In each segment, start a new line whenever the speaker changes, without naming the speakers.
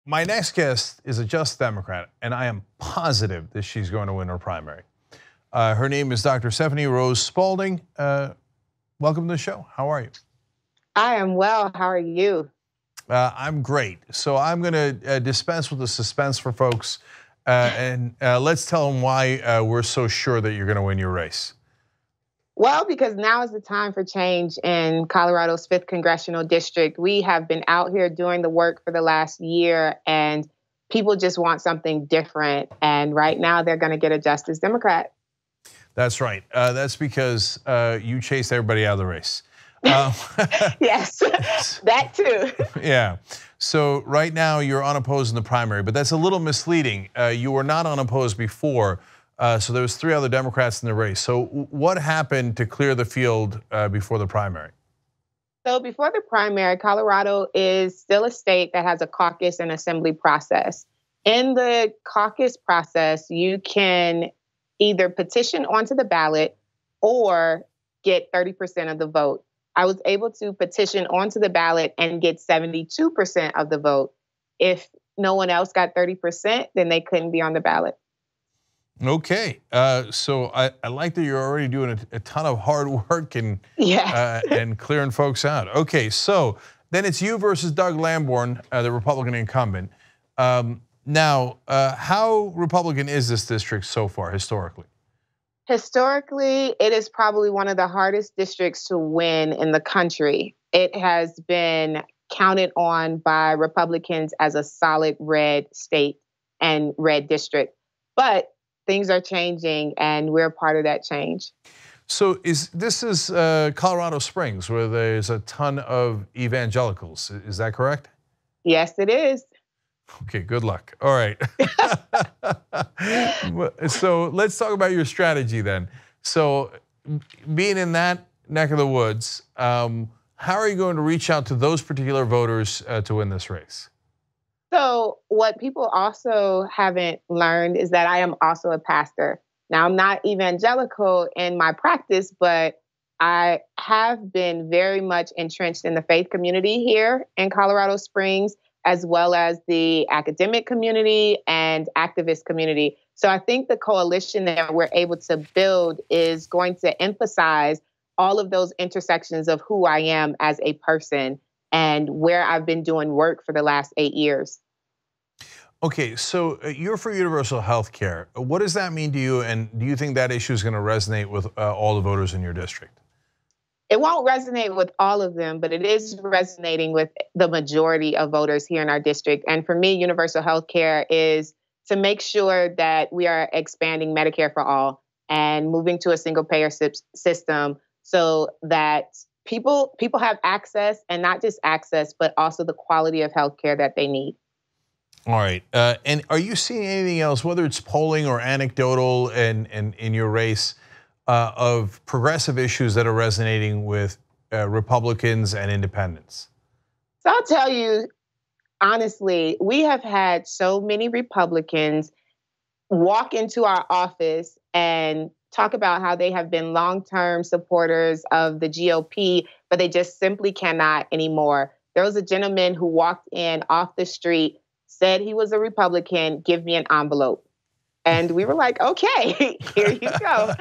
My next guest is a Just Democrat, and I am positive that she's going to win her primary. Her name is Dr. Stephany Rose Spaulding. Welcome to the show. How are you?
I am well. How are you?
I'm great. So I'm going to dispense with the suspense for folks, and let's tell them why we're so sure that you're going to win your race.
Well, because now is the time for change in Colorado's 5th Congressional District. We have been out here doing the work for the last year, and people just want something different. And right now, they're going to get a Justice Democrat.
That's right. That's because you chased everybody out of the race.
Yes, that too.
Yeah. So right now you're unopposed in the primary, but that's a little misleading. You were not unopposed before, so there was 3 other Democrats in the race. So what happened to clear the field before the primary?
So before the primary, Colorado is still a state that has a caucus and assembly process. In the caucus process, you can either petition onto the ballot or get 30% of the vote. I was able to petition onto the ballot and get 72% of the vote. If no one else got 30%, then they couldn't be on the ballot.
Okay, so I like that you're already doing a ton of hard work and clearing folks out. Okay, so then it's you versus Doug Lamborn, the Republican incumbent. Now, how Republican is this district so far historically?
Historically, it is probably one of the hardest districts to win in the country. It has been counted on by Republicans as a solid red state and red district. But things are changing, and we're part of that change.
So this is Colorado Springs, where there's a ton of evangelicals. Is that correct?
Yes, it is.
Okay, good luck. All right. So let's talk about your strategy then. So being in that neck of the woods, how are you going to reach out to those particular voters to win this race?
So what people also haven't learned is that I am also a pastor. Now, I'm not evangelical in my practice, but I have been very much entrenched in the faith community here in Colorado Springs, as well as the academic community and activist community. So I think the coalition that we're able to build is going to emphasize all of those intersections of who I am as a person and where I've been doing work for the last 8 years.
Okay, so you're for universal health care. What does that mean to you, and do you think that issue is going to resonate with all the voters in your district?
It won't resonate with all of them, but it is resonating with the majority of voters here in our district. And for me, universal health care is to make sure that we are expanding Medicare for all and moving to a single payer system so that people have access, and not just access, but also the quality of health care that they need.
All right, and are you seeing anything else, whether it's polling or anecdotal and in your race, of progressive issues that are resonating with Republicans and independents?
So I'll tell you, honestly, we have had so many Republicans walk into our office and talk about how they have been long-term supporters of the GOP, but they just simply cannot anymore. There was a gentleman who walked in off the street, said he was a Republican, give me an envelope. And we were like, okay, here you go.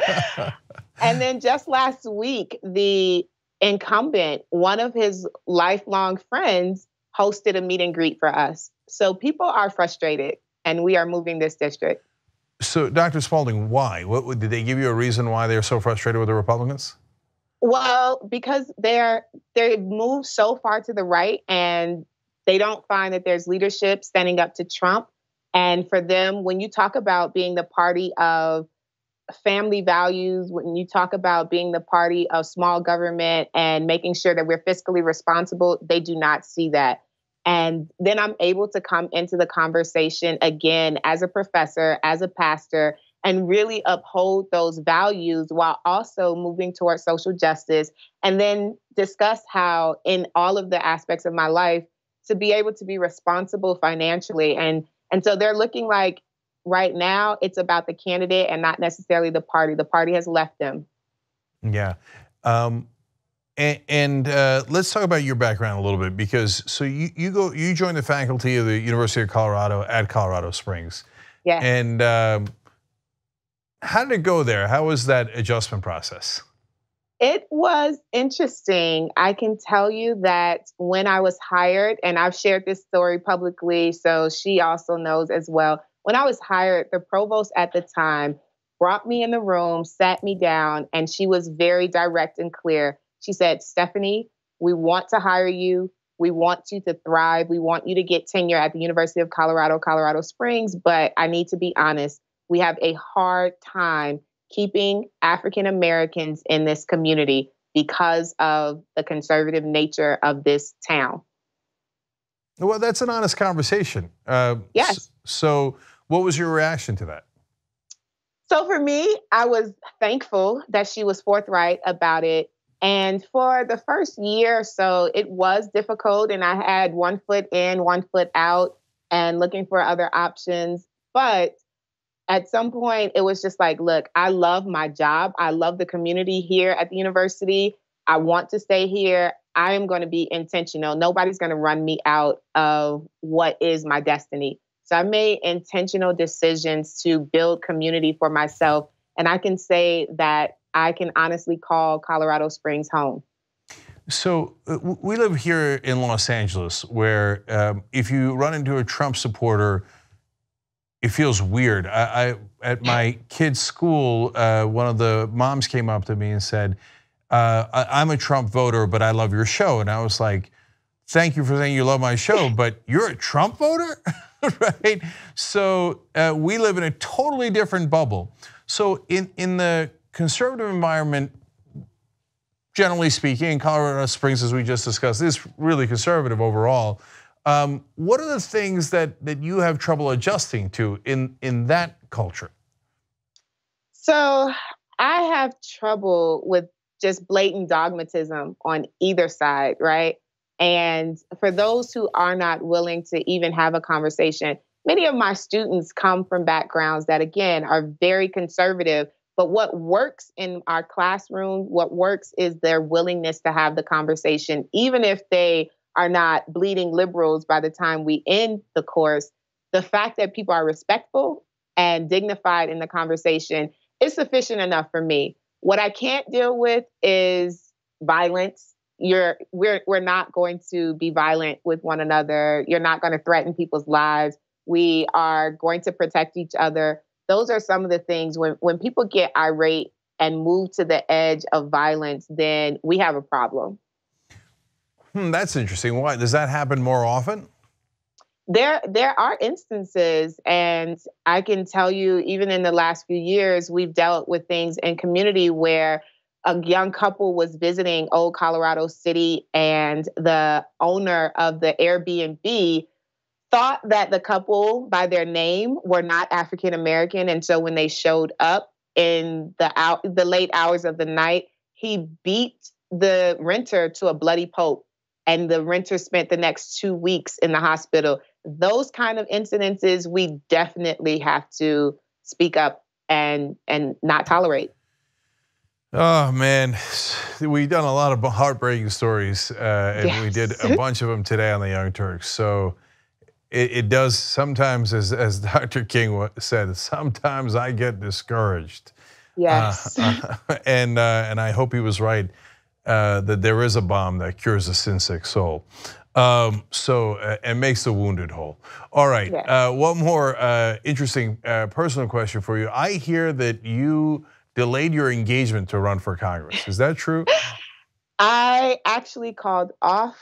And then just last week, the incumbent, one of his lifelong friends, hosted a meet and greet for us. So people are frustrated, and we are moving this district.
So, Dr. Spaulding, why? Did they give you a reason why they're so frustrated with the Republicans?
Well, because they moved so far to the right, and they don't find that there's leadership standing up to Trump. And for them, when you talk about being the party of family values, when you talk about being the party of small government and making sure that we're fiscally responsible, they do not see that. And then I'm able to come into the conversation again as a professor, as a pastor, and really uphold those values while also moving towards social justice, and then discuss how in all of the aspects of my life to be able to be responsible financially. And so they're looking like right now it's about the candidate and not necessarily the party. The party has left them.
Yeah. And let's talk about your background a little bit, because so you joined the faculty of the University of Colorado at Colorado Springs.
Yeah.
And how did it go there? How was that adjustment process?
It was interesting. I can tell you that when I was hired, and I've shared this story publicly, so she also knows as well. When I was hired, the provost at the time brought me in the room, sat me down, and she was very direct and clear. She said, "Stephany, we want to hire you. We want you to thrive. We want you to get tenure at the University of Colorado, Colorado Springs. But I need to be honest, we have a hard time keeping African Americans in this community because of the conservative nature of this town."
Well, that's an honest conversation.
Yes.
So what was your reaction to that?
So for me, I was thankful that she was forthright about it. And for the first year or so, it was difficult. And I had one foot in, one foot out, and looking for other options. But at some point, it was just like, look, I love my job. I love the community here at the university. I want to stay here. I am going to be intentional. Nobody's going to run me out of what is my destiny. So I made intentional decisions to build community for myself. And I can say that I can honestly call Colorado Springs home.
So we live here in Los Angeles, where if you run into a Trump supporter, it feels weird. At my kid's school, one of the moms came up to me and said, "I'm a Trump voter, but I love your show." And I was like, "Thank you for saying you love my show, but you're a Trump voter?" Right? So we live in a totally different bubble. So in the conservative environment, generally speaking, Colorado Springs, as we just discussed, is really conservative overall. What are the things that you have trouble adjusting to in that culture?
So I have trouble with just blatant dogmatism on either side, right? And for those who are not willing to even have a conversation, many of my students come from backgrounds that, again, are very conservative. But what works in our classroom, what works is their willingness to have the conversation, even if they are not bleeding liberals by the time we end the course. The fact that people are respectful and dignified in the conversation is sufficient enough for me. What I can't deal with is violence. We're not going to be violent with one another. You're not going to threaten people's lives. We are going to protect each other. Those are some of the things when people get irate and move to the edge of violence, then we have a problem.
That's interesting. Why? Does that happen more often?
There are instances, and I can tell you, even in the last few years, we've dealt with things in community where a young couple was visiting Old Colorado City, and the owner of the Airbnb thought that the couple by their name were not African American. And so when they showed up in the late hours of the night, he beat the renter to a bloody pulp. And the renter spent the next 2 weeks in the hospital. Those kind of incidences, we definitely have to speak up and not tolerate.
Oh man, we've done a lot of heartbreaking stories, and yes, we did a bunch of them today on the Young Turks. So it does sometimes, as Dr. King said, sometimes I get discouraged.
Yes,
and I hope he was right. That there is a balm that cures a sin-sick soul, and makes the wounded whole. All right, yes. One more interesting personal question for you. I hear that you delayed your engagement to run for Congress. Is that true?
I actually called off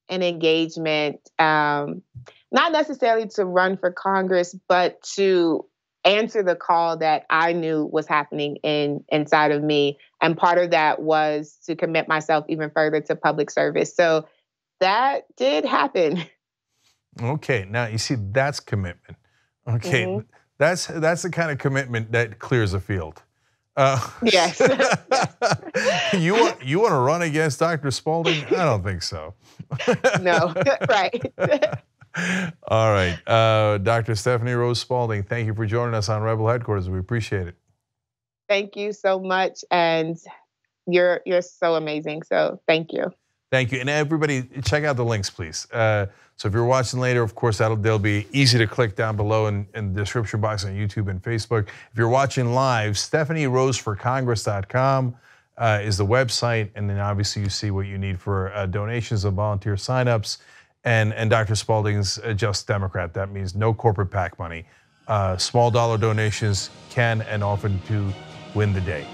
an engagement, not necessarily to run for Congress, but to answer the call that I knew was happening inside of me. And part of that was to commit myself even further to public service. So that did happen.
Okay, now you see, that's commitment. Okay, that's the kind of commitment that clears a field.
Yes.
You want to run against Dr. Spaulding? I don't think so.
No, right.
All right, Dr. Stephany Rose Spaulding, thank you for joining us on Rebel Headquarters. We appreciate it.
Thank you so much, and You're so amazing. So thank you.
Thank you. And everybody, check out the links, please. So if you're watching later, of course, they'll be easy to click down below in the description box on YouTube and Facebook. If you're watching live, StephanyRoseForCongress.com is the website. And then obviously you see what you need for donations and volunteer signups. And Dr. Spaulding's Just Democrat. That means no corporate PAC money. Small dollar donations can and often do win the day.